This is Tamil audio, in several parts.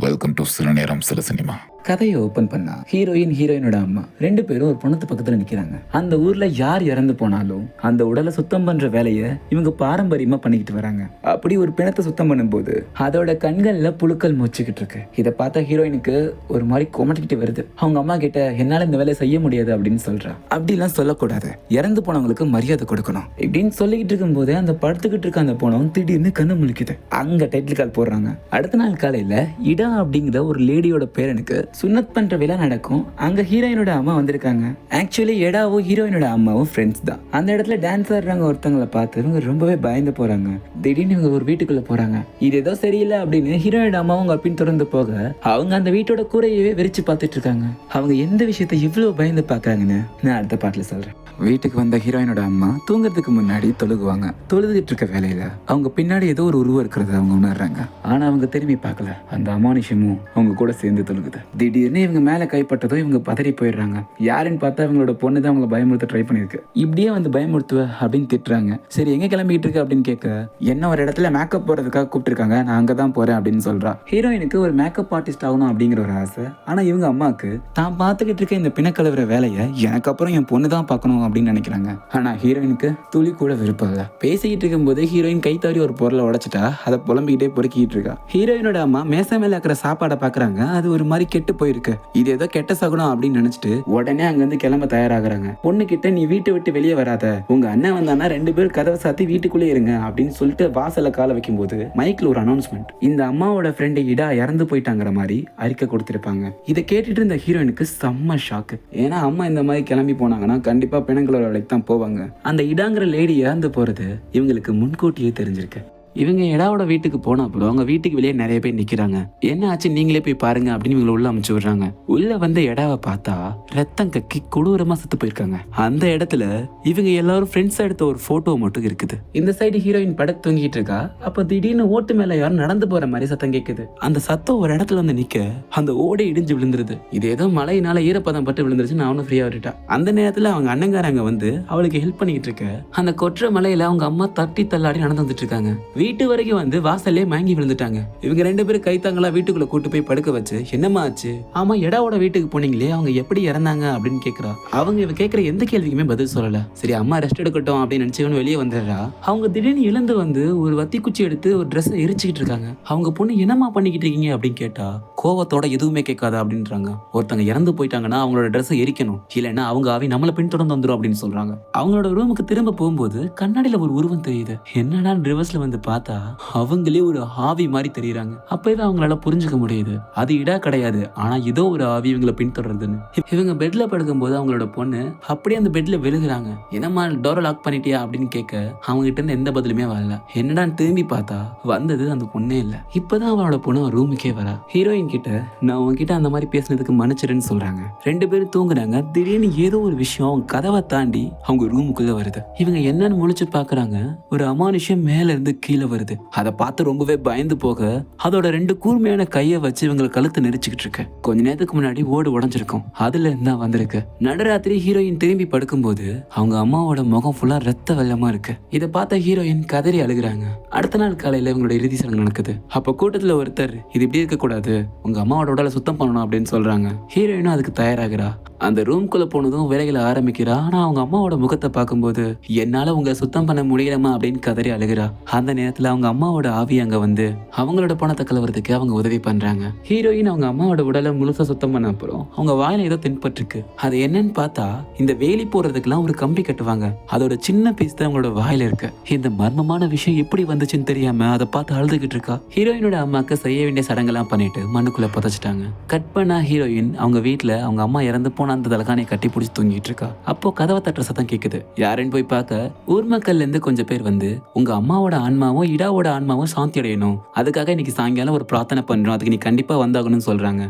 வெல்கம் டு சில நேரம் சில சினிமா. கதையை ஓப்பன் பண்ணா ஹீரோயினோட அம்மா ரெண்டு பேரும் ஒரு பொண்ணத்து பக்கத்துல நிக்கிறாங்க. அந்த ஊர்ல யார் இறந்து போனாலும் அந்த உடலை சுத்தம் பண்ற வேலையை இவங்க பாரம்பரியமா பண்ணிக்கிட்டு வராங்க. அப்படி ஒரு பிணத்தை சுத்தம் பண்ணும்போது அதோட கண்கள்ல புழுக்கள் மொச்சுக்கிட்டு இருக்கு. இதை பார்த்த ஹீரோயினுக்கு ஒரு மாதிரி கொமட்டிக்கிட்டு வருது. அவங்க அம்மா கிட்ட என்னால இந்த வேலையை செய்ய முடியாது அப்படின்னு சொல்றா. அப்படிலாம் சொல்லக்கூடாது, இறந்து போனவங்களுக்கு மரியாதை கொடுக்கணும் இப்படின்னு சொல்லிக்கிட்டு இருக்கும் போது அந்த படுத்துக்கிட்டு இருக்க அந்த போனவன் திடீர்னு கண்ணு முழிக்குது. அங்க டைட்டில் கால் போடுறாங்க. அடுத்த நாள் காலையில இடா அப்படிங்கிற ஒரு லேடியோட பேரனுக்கு சுன்னத் பண்ற விழா நடக்கும். அங்க ஹீரோயினோட அம்மா வந்திருக்காங்க. ஆக்சுவலி எடாவும் ஹீரோயினோட அம்மாவும் ஃப்ரெண்ட்ஸ் தான். அந்த இடத்துல டான்ஸ் ஆடுறாங்க. ஒருத்தங்களை பார்த்து இவங்க ரொம்பவே பயந்து போறாங்க. திடீர்னு இவங்க ஒரு வீட்டுக்குள்ள போறாங்க. இது ஏதோ சரியில்லை அப்படின்னு ஹீரோயினோட அம்மாவும் அவங்க பின் தொடர்ந்து போக அவங்க அந்த வீட்டோட கூரையவே வெறிச்சு பார்த்துட்டு இருக்காங்க. அவங்க எந்த விஷயத்த இவ்வளவு பயந்து பாக்குறாங்கன்னு நான் அடுத்த பாட்டுல சொல்றேன். வீட்டுக்கு வந்த ஹீரோயினோட அம்மா தூங்குறதுக்கு முன்னாடி தொழுகுவாங்க. தொழுதுகிட்டு இருக்க வேலையில அவங்க பின்னாடி ஏதோ ஒரு உருவம் இருக்கிறத அவங்க உணர்றாங்க. ஆனா அவங்க திரும்பி பார்க்கல. அந்த அமானுஷமும் அவங்க கூட சேர்ந்து தொழுகுது. திடீர்னு இவங்க மேல கைப்பட்டதோ இவங்க பதறி போயிடுறாங்க. யாருன்னு பார்த்தா அவங்களோட பொண்ணு தான் அவங்களை பயமுறுத்த ட்ரை பண்ணிருக்கு. இப்படியே வந்து பயமுறுத்துவ அப்படின்னு திட்டுறாங்க. சரி எங்க கிளம்பிட்டு இருக்கு அப்படின்னு கேட்க என்ன ஒரு இடத்துல மேக்கப் போறதுக்காக கூப்பிட்டுருக்காங்க, நான் அங்கதான் போறேன் அப்படின்னு சொல்றா. ஹீரோயினுக்கு ஒரு மேக்கப் ஆர்டிஸ்ட் ஆகணும் அப்படிங்கிற ஒரு ஆசை. ஆனா இவங்க அம்மாக்கு தான் பார்த்துக்கிட்டு இருக்க இந்த பிணக்கலவர வேலையை எனக்கு அப்புறம் என் பொண்ணு தான் பார்க்கணும் அப்படின்னு நினைக்கிறாங்க. ஆனா ஹீரோயினுக்கு துளி கூட விருப்பம் இல்லை. பேசிக்கிட்டு இருக்கும் போது ஹீரோயின் கை தவறி ஒரு பொருளை உடைச்சிட்டா அதை புலம்பிக்கிட்டே பொறுக்கிட்டு இருக்கா. ஹீரோயினோட அம்மா மேசை மேல இருக்கிற சாப்பாடை பாக்குறாங்க. அது ஒரு மாதிரி கெட்டு போயிருக்கு. இது ஏதோ கெட்ட சகுனம் அப்படின்னு நினைச்சிட்டு உடனே அங்க இருந்து கிளம்ப தயாராகிறாங்க. பொண்ணு கிட்ட நீ வீட்டை விட்டு வெளியே வராத, உங்க அண்ணன் வந்தானா ரெண்டு பேரும் கதவை சாத்தி வீட்டுக்குள்ளே இருங்க அப்படின்னு சொல்லிட்டு வாசல கால வைக்கும் போது மைக்ல ஒரு அனௌன்ஸ்மெண்ட். இந்த அம்மாவோட ஃப்ரெண்டு இடா இறந்து போயிட்டாங்கிற மாதிரி அறிக்கை கொடுத்திருப்பாங்க. இதை கேட்டுட்டு இந்த ஹீரோயினுக்கு செம்ம ஷாக்கு. ஏன்னா அம்மா இந்த மாதிரி கிளம்பி போனாங்கன்னா கண்டிப்பா பிணங்களோட வேலைக்கு தான் போவாங்க. அந்த இடாங்கிற லேடி இறந்து போறது இவங்களுக்கு முன்கூட்டியே தெரிஞ்சிருக்கு. இவங்க எடாவோட வீட்டுக்கு போன அப்புறம் அவங்க வீட்டுக்கு வெளியே நிறைய பேர் நிக்கிறாங்க. என்ன ஆச்சு நீங்களே போய் பாருங்க அப்படின்னு இவங்களை உள்ள அமைச்சு விடுறாங்க. உள்ள வந்து எடாவை பார்த்தா ரத்தம் கக்கி கொடூரமா செத்து போயிருக்காங்க. அந்த இடத்துல இவங்க எல்லாரும் ஃப்ரெண்ட்ஸ் எடுத்த ஒரு போட்டோ மட்டும் இருக்குது. இந்த சைடு ஹீரோயின் படக்கு தூங்கிட்டு இருக்கா. அப்ப திடீர்னு ஓட்டு மேல யாரும் நடந்து போற மாதிரி சத்தம் கேட்குது. அந்த சத்தம் ஒரு இடத்துல வந்து நிக்க அந்த ஓடை இடிஞ்சு விழுந்துருது. இது ஏதோ மழையினால ஈரப்பதம் பட்டு விழுந்துருச்சு. நான் அவனும் ஃப்ரீயா விட்டுட்டா. அந்த நேரத்துல அவங்க அண்ணங்காரங்க வந்து அவளுக்கு ஹெல்ப் பண்ணிட்டு இருக்க. அந்த கொற்ற மலையில அவங்க அம்மா தட்டி தள்ளாடி நடந்து வந்துட்டு இருக்காங்க. வீட்டு வரைக்கும் வந்து வாசல்லே மயங்கி விழுந்துட்டாங்க. இவங்க ரெண்டு பேரும் கைத்தாங்களா வீட்டுக்குள்ள கூட்டு போய் படுக்க வச்சு என்னமா ஆச்சு, ஆமா எடாவோட வீட்டுக்கு போனீங்களே அவங்க எப்படி இறந்தாங்க அப்படின்னு கேக்குறா. அவங்க இவ கேட்கிற எந்த கேள்விக்குமே பதில் சொல்லல. சரி அம்மா ரெஸ்ட் எடுக்கட்டும் அப்படின்னு நினைச்சு வெளியே வந்துடுறா. அவங்க திடீர்னு எழுந்து வந்து ஒரு வத்தி குச்சி எடுத்து ஒரு ட்ரெஸ் எரிச்சுக்கிட்டு இருக்காங்க. அவங்க பொண்ணு என்னமா பண்ணிக்கிட்டு இருக்கீங்க அப்படின்னு கேட்டா கோவத்தோட எதுவுமே கேட்காத அப்படின்றாங்க. ஒருத்தங்க இறந்து போயிட்டாங்கன்னா அவங்களோட ட்ரெஸ் எரிக்கணும், இல்லைன்னா அவங்க ஆவி நம்மள பின்தொடர்ந்து வந்துடும் அப்படின்னு சொல்றாங்க. அவங்களோட ரூமுக்கு திரும்ப போகும்போது கண்ணாடியில ஒரு உருவம் தெரியுது. என்னடா ரிவர்ஸ்ல வந்து பார்த்தா அவங்களே ஒரு ஆவி மாதிரி தெரியுறாங்க. அப்பதான் அவங்களால புரிஞ்சுக்க முடியுது அது இடா கிடையாது, ஆனா ஏதோ ஒரு ஆவி இவங்களை பின்தொடருதுன்னு. இவங்க பெட்ல படுக்கும் போது அவங்களோட பொண்ணு அப்படியே அந்த பெட்ல விழுகுறாங்க. என்னம்மா டோரை லாக் பண்ணிட்டியா அப்படின்னு கேட்க அவங்க கிட்ட இருந்து எந்த பதிலுமே வரல. என்னடான்னு திரும்பி பார்த்தா வந்தது அந்த பொண்ணே இல்ல. இப்பதான் அவனோட பொண்ணு ரூமுக்கே வரா. ஹீரோயின் கிட்ட நான் உங்ககிட்ட அந்த மாதிரி பேசினதுக்கு மன்னிச்சிருன்னு சொல்றாங்க. ரெண்டு பேரும் தூங்குறாங்க. திடீர்னு ஏதோ ஒரு விஷயம் அவங்க கதவை தாண்டி அவங்க ரூமுக்குள்ள வருது. இவங்க என்னன்னு முழிச்சு பாக்குறாங்க. ஒரு அமானுஷம் மேல இருந்து கீழே வருது. அதை பார்த்து ரொம்பவே பயந்து போக அதோட ரெண்டு கூர்மையான கையை வச்சு இவங்களை கழுத்து நெரிச்சுக்கிட்டு இருக்கு. கொஞ்ச நேரத்துக்கு முன்னாடி ஓடு உடஞ்சிருக்கும், அதுல இருந்தா வந்திருக்கு. நடுராத்திரி ஹீரோயின் திரும்பி படுக்கும்போது அவங்க அம்மாவோட முகம் ஃபுல்லா ரத்த வெள்ளமா இருக்கு. இதை பார்த்த ஹீரோயின் கதறி அழுகுறாங்க. அடுத்த நாள் காலையில இவங்களோட இறுதி சடங்கு நடக்குது. அப்ப கூட்டத்துல ஒருத்தர் இது இப்படி இருக்க கூடாது, உங்க அம்மாவோட உடலை சுத்தம் பண்ணணும் அப்படின்னு சொல்றாங்க. ஹீரோயினும் அதுக்கு தயாராகிறா. அந்த ரூம்குள்ள போனதும் வேலைகளை ஆரம்பிக்கிறா. ஆனா அவங்க அம்மாவோட முகத்தை பார்க்கும்போது என்னால உங்களை சுத்தம் பண்ண முடியலமா அப்படின்னு கதறி அழுகிறா. அந்த நேரத்துல அவங்க அம்மாவோட ஆவி அங்க வந்து அவங்களோட பணத்தை கலவரத்துக்கு அவங்க உதவி பண்றாங்க. ஹீரோயின் அவங்க அம்மாவோட உடலை முழுசா சுத்தம் பண்ண அப்புறம் அவங்க வாயில ஏதோ தென்பட்டிருக்கு. அது என்னன்னு பார்த்தா இந்த வேலி போடுறதுக்கெல்லாம் ஒரு கம்பி கட்டுவாங்க. அதோட சின்ன பீஸ் தான் அவங்களோட வாயில இருக்கு. இந்த மர்மமான விஷயம் எப்படி வந்துச்சுன்னு தெரியாம அதை பார்த்து அழுதுகிட்டு இருக்கா. ஹீரோயினோட அம்மாக்கு செய்ய வேண்டிய சடங்கெல்லாம் பண்ணிட்டு மண்ணுக்குள்ள புதைச்சிட்டாங்க. கட் பண்ணா ஹீரோயின் அவங்க வீட்டுல அவங்க அம்மா இறந்து போன அந்த தலகானை கட்டி பிடிச்சி தூங்கிட்டு இருக்கா. அப்போ கதவை தட்டுற சத்தம் கேக்குது. யாருன்னு போய் பார்க்க ஊர் மக்கள்ல இருந்து கொஞ்சம் பேர் வந்து உங்க அம்மாவோட ஆன்மாவும் இடாவோட ஆன்மாவும் சாந்தி அடையணும், அதுக்காக இன்னைக்கு சாயங்காலம் ஒரு பிரார்த்தனை பண்றோம், அதுக்கு நீ கண்டிப்பா வந்தாகணும்னு சொல்றாங்க.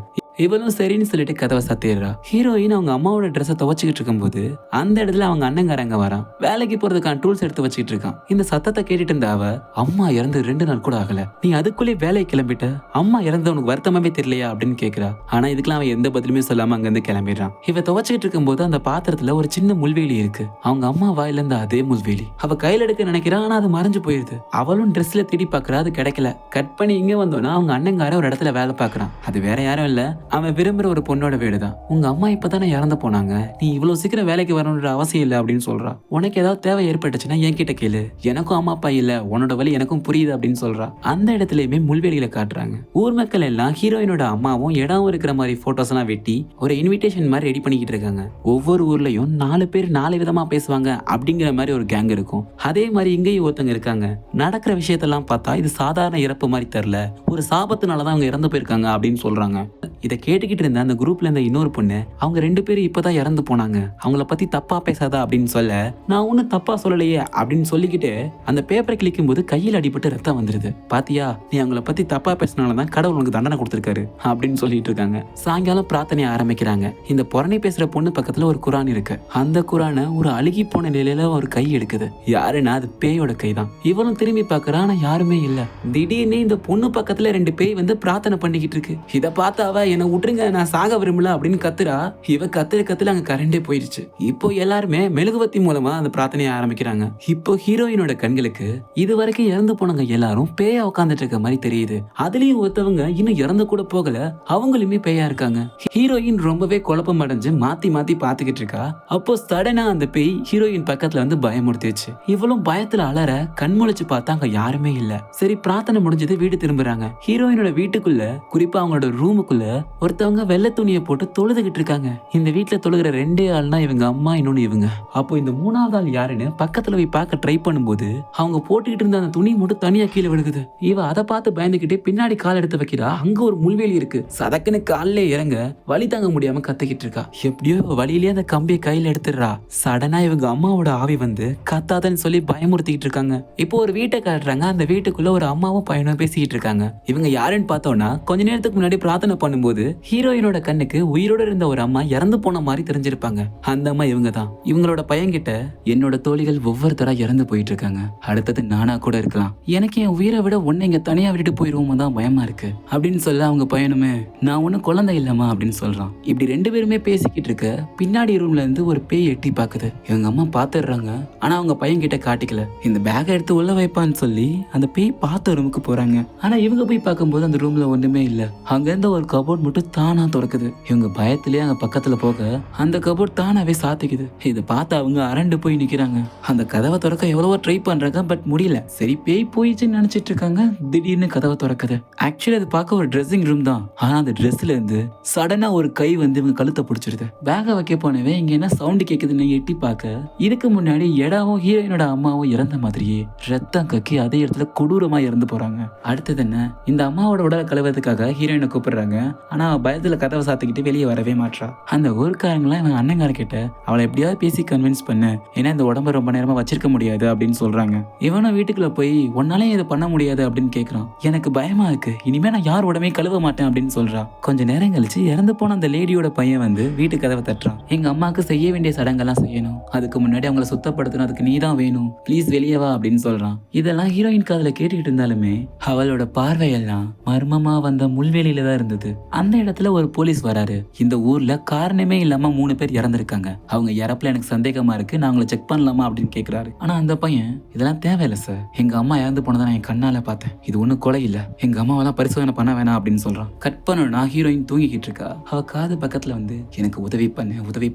இவளும் சரின்னு சொல்லிட்டு கதவை சாத்திடுறா. ஹீரோயின் அவங்க அம்மாவோட ட்ரெஸ்ஸை துவச்சிக்கிட்டு இருக்கும்போது அந்த இடத்துல அவங்க அண்ணங்காரங்க வரான். வேலைக்கு போறதுக்கான டூல்ஸ் எடுத்து வச்சுக்கிட்டு இருக்கான். இந்த சத்தத்தை கேட்டுட்டு இருந்த அவ, அம்மா இறந்து 2 நாள் கூட ஆகல, நீ அதுக்குள்ளே வேலையை கிளம்பிட்ட, அம்மா இறந்து உனக்கு வருத்தமாவே தெரியலையா அப்படின்னு கேக்குறா. ஆனா இதுக்கெல்லாம் அவன் எந்த பதிலுமே சொல்லாம அங்கிருந்து கிளம்பிடுறான். இவ துவச்சிக்கிட்டு இருக்கும்போது அந்த பாத்திரத்துல ஒரு சின்ன முள்வேலி இருக்கு. அவங்க அம்மா வாயில இருந்த அதே முள்வேலி. அவ கையில எடுக்க நினைக்கிறான், ஆனா அது மறைஞ்சு போயிருது. அவளும் ட்ரெஸ்ல தேடி பாக்குறா, அது கிடைக்கல. கட் பண்ணி இங்க வந்தோன்னா அவங்க அண்ணங்கார ஒரு இடத்துல வேலை பாக்குறான். அது வேற யாரும் இல்ல, அவன் விரும்புற ஒரு பொண்ணோட வீடுதான். உங்க அம்மா இப்பதானே இறந்து போனாங்க, நீ இவ்வளவு சீக்கிரம் வேலைக்கு வரணுன்ற அவசியம் இல்லை அப்படின்னு சொல்றா. உனக்கு ஏதாவது தேவை ஏற்பட்டுச்சுன்னா என்கிட்ட கேளு, எனக்கும் அம்மா அப்பா இல்ல, உன்னோட வழி எனக்கும் புரியுது அப்படின்னு சொல்றா. அந்த இடத்துலயுமே முள்வேலிகளை காட்டுறாங்க. ஊர் மக்கள் எல்லாம் ஹீரோயினோட அம்மாவும் இடம் இருக்கிற மாதிரி போட்டோஸ் எல்லாம் வெட்டி ஒரு இன்விடேஷன் மாதிரி ரெடி பண்ணிக்கிட்டு இருக்காங்க. ஒவ்வொரு ஊர்லயும் 4 பேர் 4 விதமா பேசுவாங்க அப்படிங்கிற மாதிரி ஒரு கேங் இருக்கும். அதே மாதிரி இங்கேயும் ஒருத்தங்க இருக்காங்க. நடக்கிற விஷயத்தெல்லாம் பார்த்தா இது சாதாரண இறப்பு மாதிரி தெரியல, ஒரு சாபத்தினாலதான் அவங்க இறந்து போயிருக்காங்க அப்படின்னு சொல்றாங்க. இதை கேட்டுக்கிட்டு இருந்த அந்த குரூப்ல இருந்த இன்னொரு பொண்ணு, அவங்க 2 பேரும் இப்பதான் இறந்து போனாங்க, அவங்கள பத்தி தப்பா பேசாதா அப்படின்னு சொல்ல, நான் ஒன்னும் தப்பா சொல்லலையே அப்படின்னு சொல்லிக்கிட்டு அந்த பேப்பரை கிளிக்கும் போது கையில் அடிபட்டு ரத்தம் வந்துருது. பாத்தியா, நீ அவங்கள பத்தி தப்பா பேசினாலதான் கடவுள் உனக்கு தண்டனை கொடுத்திருக்காரு அப்படின்னு சொல்லிட்டு இருக்காங்க. சாயங்காலம் பிரார்த்தனையை ஆரம்பிக்கிறாங்க. இந்த புறணி பேசுற பொண்ணு பக்கத்துல ஒரு குரான் இருக்கு. அந்த குரானை ஒரு அழுகி போன நிலையில ஒரு கை எடுக்குது. யாருன்னா அது பேயோட கை தான். இவளும் திரும்பி பாக்குறா, ஆனா யாருமே இல்ல. திடீர்னு இந்த பொண்ணு பக்கத்துல 2 பேய் வந்து பிரார்த்தனை பண்ணிக்கிட்டு இருக்கு. இதை பார்த்து அவ, என்ன விட்டுருங்க, நான் சாக விரும்பல அப்படின்னு கத்துறா. இவ கத்துல அங்க கரண்டே போயிடுச்சு. இப்போ எல்லாருமே மெழுகுவத்தி மூலமா அந்த பிரார்த்தனையை ஆரம்பிக்கிறாங்க. இப்போ ஹீரோயினோட கண்களுக்கு இது வரைக்கும் இறந்து போனவங்க எல்லாரும் பேயா உட்காந்துட்டு இருக்க மாதிரி தெரியுது. அதுலயும் ஒருத்தவங்க இன்னும் இறந்து கூட போகல, அவங்களுமே பேயா இருக்காங்க. ஹீரோயின் ரொம்பவே குழப்பம் அடைஞ்சு மாத்தி மாத்தி பாத்துக்கிட்டு இருக்கா. அப்போ சடனா அந்த பேய் ஹீரோயின் பக்கத்துல வந்து பயமுறுத்திடுச்சு. இவளும் பயத்துல அலற கண்முழிச்சு பார்த்தா அங்க யாருமே இல்ல. சரி, பிரார்த்தனை முடிஞ்சது, வீடு திரும்புறாங்க. ஹீரோயினோட வீட்டுக்குள்ள, குறிப்பா அவங்களோட ரூமுக்குள்ள ஒருத்தவங்க வெள்ளை துணியை போட்டு தொழுதுகிட்டு இருக்காங்க. இந்த வீட்டுல தொழுகிற 2 ஆள்னா இவங்க அம்மா, இன்னொன்னு இவங்க. அப்போ இந்த 3வது ஆள் யாருன்னு பக்கத்துல போய் பார்க்க ட்ரை பண்ணும்போது அவங்க போட்டுக்கிட்டு இருந்த அந்த துணி மட்டும் தனியா கீழே விழுகுது. இவ அதை பார்த்து பயந்துகிட்டே பின்னாடி கால் எடுத்து வைக்கிறா. அங்க ஒரு முள்வேலி இருக்கு. சதக்குன்னு காலிலே இறங்க வலி தாங்க முடியாம கத்திக்கிட்டு இருக்கா. எப்படியோ வழியிலேயே அந்த கம்பியை கையில எடுத்துடுறா. சடனா இவங்க அம்மாவோட ஆவி வந்து கத்தாதன்னு சொல்லி பயமுறுத்திக்கிட்டு இருக்காங்க. இப்போ ஒரு வீட்டை காட்டுறாங்க. அந்த வீட்டுக்குள்ள ஒரு அம்மாவும் பையனும் பேசிக்கிட்டு இருக்காங்க. இவங்க யாருன்னு பார்த்தோம்னா, கொஞ்ச நேரத்துக்கு முன்னாடி பிரார்த்தனை பண்ணும்போது ஹீரோயினோட கண்ணுக்கு உயிரோட இருந்த ஒரு அம்மா இறந்து போன மாதிரி தெரிஞ்சிருப்பாங்க. அந்த அம்மா இவங்க தான். இவங்களோட பையன் கிட்ட, என்னோட தோழிகள் ஒவ்வொருத்தரா இறந்து போயிட்டு இருக்காங்க, அடுத்தது நானா கூட இருக்கலாம், எனக்கு என் உயிரை விட ஒன்னு இங்க தனியா விட்டுட்டு போயிருவோமா தான் பயமா இருக்கு அப்படின்னு சொல்ல, அவங்க பையனுமே, நான் ஒன்னும் குழந்தை இல்லமா அப்படின்னு சொல்றான். இப்படி 2 பேருமே பேசிக்கிட்டு இருக்க பின்னாடி ரூம்ல இருந்து ஒரு பேய் எட்டி பாக்குது. இவங்க அம்மா பாத்துடுறாங்க. ஆனா அவங்க பையன் கிட்ட காட்டிக்கல. இந்த பேக்கை எடுத்து உள்ள வைப்பான்னு சொல்லி அந்த பேய் பார்த்த ரூமுக்கு போறாங்க. ஆனா இவங்க போய் பார்க்கும்போது அந்த ரூம்ல ஒண்ணுமே இல்ல. அங்க இருந்த ஒரு கபோர்ட் மட்டும் தானா திறக்குது. இவங்க பயத்திலேயே அங்க பக்கத்துல போக அந்த கபோர்ட் தானாவே சாத்திக்குது. இதை பார்த்து அவங்க அரண்டு போய் நிக்கிறாங்க. அந்த கதவை திறக்க எவ்வளவோ ட்ரை பண்றாங்க, பட் முடியல. சரி, பேய் போயிடுச்சுன்னு நினைச்சிட்டு இருக்காங்க. திடீர்னு கதவை திறக்குது. ஆக்சுவலி அது பார்க்க ஒரு ட்ரெஸ்ஸிங் ரூம் தான். ஆனா அந்த ட்ரெஸ்ல இருந்து சடனா ஒரு கை வந்து இவங்க கழுத்தை பிடிச்சிருது. பேக வைக்க போனவே இங்க என்ன சவுண்ட் கேக்குதுன்னு எட்டி பார்க்க, இதுக்கு முன்னாடி எடாவும் ஹீரோயினோட அம்மாவும் இறந்த மாதிரியே ரத்தம் கக்கி அதே இடத்துல கொடூரமா இறந்து போறாங்க. அடுத்தது என்ன, இந்த அம்மாவோட உடலை கழுவதுக்காக ஹீரோயினை கூப்பிடுறாங்க. ஆனா பயத்துல கதவை சாத்திக்கிட்டு வெளியே வரவே மாட்டா. அந்த ஊர்க்காரங்களாம் இவன் அண்ணங்கார கிட்ட அவளை எப்படியாவது பேசி கன்வின்ஸ் பண்ண, ஏன்னா இந்த உடம்ப ரொம்ப நேரமா வச்சிருக்க முடியாது அப்படின்னு சொல்றாங்க. இவனும் வீட்டுக்குள்ள போய், உன்னாலே இதை பண்ண முடியாது அப்படின்னு கேட்கறான். எனக்கு பயமா இருக்கு, இனிமே நான் யார் உடம்பே கழுவ மாட்டேன் அப்படின்னு சொல்றான். கொஞ்ச நேரம் கழிச்சு இறந்து போன அந்த லேடியோட பையன் வந்து வீட்டு கதவை தட்டுறான். எங்க அம்மாவுக்கு செய்ய வேண்டிய சடங்கெல்லாம் செய்யணும், அதுக்கு முன்னாடி அவங்கள சுத்தப்படுத்தணும், அதுக்கு நீ தான் வேணும், ப்ளீஸ் வெளியே வா அப்படின்னு சொல்றான். இதெல்லாம் ஹீரோயின் காதுல கேட்டுக்கிட்டு இருந்தாலுமே அவளோட பார்வையெல்லாம் மர்மமா வந்த முள்வேலியில தான் இருந்தது. அந்த இடத்துல ஒரு போலீஸ் வராரு. இந்த ஊர்ல காரணமே இல்லாம 3 பேர் இறந்திருக்காங்க, அவங்க இறப்புல எனக்கு சந்தேகமா இருக்கு, நான் அவங்களை செக் பண்ணலாமா அப்படின்னு கேக்குறாரு. ஆனா அந்த பையன், இதெல்லாம் தேவையில்லை சார், எங்க அம்மா இறந்து போனதை நான் என் கண்ணால பார்த்தேன், இது ஒன்னும் கொலை இல்ல, எங்க அம்மாவெல்லாம் பரிசோதனை பண்ண வேணாம் அப்படின்னு சொல்றான். கட் பண்ணா ஹீரோயின் தூங்கிக்கிட்டு இருக்கா. அவ காது பக்கத்துல வந்து எனக்கு உதவி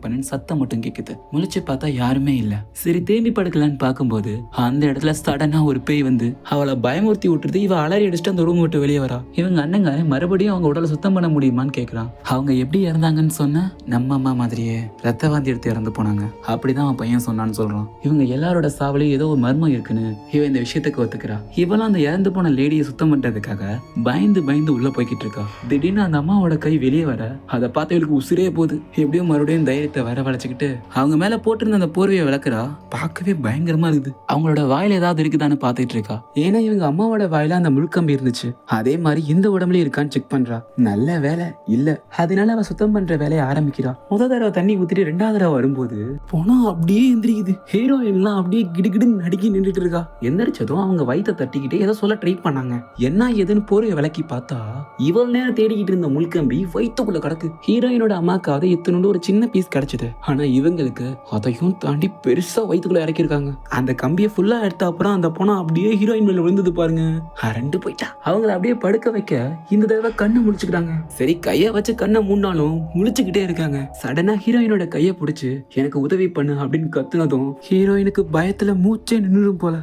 பண்ணுன்னு சத்தம் மட்டும் கேக்குது. முழிச்சு பார்த்தா யாருமே இல்ல. சரி, தேம்பி படுக்கலான்னு பார்க்கும்போது அந்த இடத்துல சடனா ஒரு பேய் வந்து அவளை பயமுறுத்தி விட்டுருது. இவ அலறி அடிச்சுட்டு அந்த ரூம் விட்டு வெளியே வரா. இவங்க அண்ணங்காரே மறுபடியும் அவங்க உடலை சுத்தம் பண்ண முடியுமான்னு கேக்குறான். அவங்க எப்படி இறந்தாங்கன்னு சொன்னா, நம்ம அம்மா மாதிரியே ரத்த வாந்தி எடுத்து இறந்து போனாங்க அப்படிதான் அவன் பையன் சொன்னான்னு சொல்றான். இவங்க எல்லாரோட சாவலையும் ஏதோ ஒரு மர்மம் இருக்குன்னு இவன் இந்த விஷயத்துக்கு ஒத்துக்கிறா. இவளும் அந்த இறந்து போன லேடியை சுத்தம் பண்றதுக்காக பயந்து உள்ள போய்கிட்டு இருக்கா. திடீர்னு அந்த அம்மாவோட கை வெளியே வர அதை பார்த்து இவளுக்கு உசிரே போகுது. எப்படியும் மறுபடியும் தைரியத்தை வரவழைச்சுக்கிட்டு அவங்க மேல போட்டிருந்த அந்த போர்வையை விளக்குறா. பார்க்கவே பயங்கரமா இருக்குது. அவங்களோட வாயில ஏதாவது இருக்குதான்னு பாத்துட்டு இருக்கா. ஏன்னா இவங்க அம்மாவோட வாயில அந்த முழுக்கம்பி இருந்துச்சு, அதே மாதிரி இந்த உடம்புலயும் இருக்கான்னு செக் பண்றா. நல்ல வேலை இல்ல. அதனால அவ சுத்தம் பண்ற வேலையை ஆரம்பிக்கிறா. முத தடவை தண்ணி ஊத்திட்டு 2வது தடவை வரும்போது போனோம் அப்படியே எந்திரிக்குது. ஹீரோயின்லாம் அப்படியே கிடுகிடுன்னு நடுக்கி நின்றுட்டு இருக்கா. எந்திரிச்சதும் அவங்க வயித்தை தட்டிக்கிட்டே ஏதோ சொல்ல ட்ரை பண்ணாங்க. என்ன ஏதுன்னு போர்வை விளக்கி பார்த்தா இவ்வளவு நேரம் தேடிக்கிட்டு இருந்த முள்கம்பி வயிற்றுக்குள்ள கிடக்கு. ஹீரோயினோட அம்மாக்காவது இத்தனோட ஒரு சின்ன பீஸ் கிடைச்சது. ஆனா இவங்களுக்கு அதையும் தாண்டி பெருசா வயிற்றுக்குள்ள இறக்கிருக்காங்க. அந்த கம்பியை ஃபுல்லா எடுத்த அப்புறம் அந்த பொண்ணை அப்படியே ஹீரோயின் மேல விழுந்தது பாருங்க. அரண்டு போயிட்டா. அவங்கள அப்படியே படுக்க வைக்க இந்த தடவை கண்ணை முழிச்சுக்கிட்டாங்க. சரி கைய வச்சு கண்ணை மூணாலும் முழிச்சுக்கிட்டே இருக்காங்க. சடனா ஹீரோயினோட கையை பிடிச்சு எனக்கு உதவி பண்ணு அப்படின்னு கத்துனதும் ஹீரோயினுக்கு பயத்துல மூச்சே நின்னுடும் போல.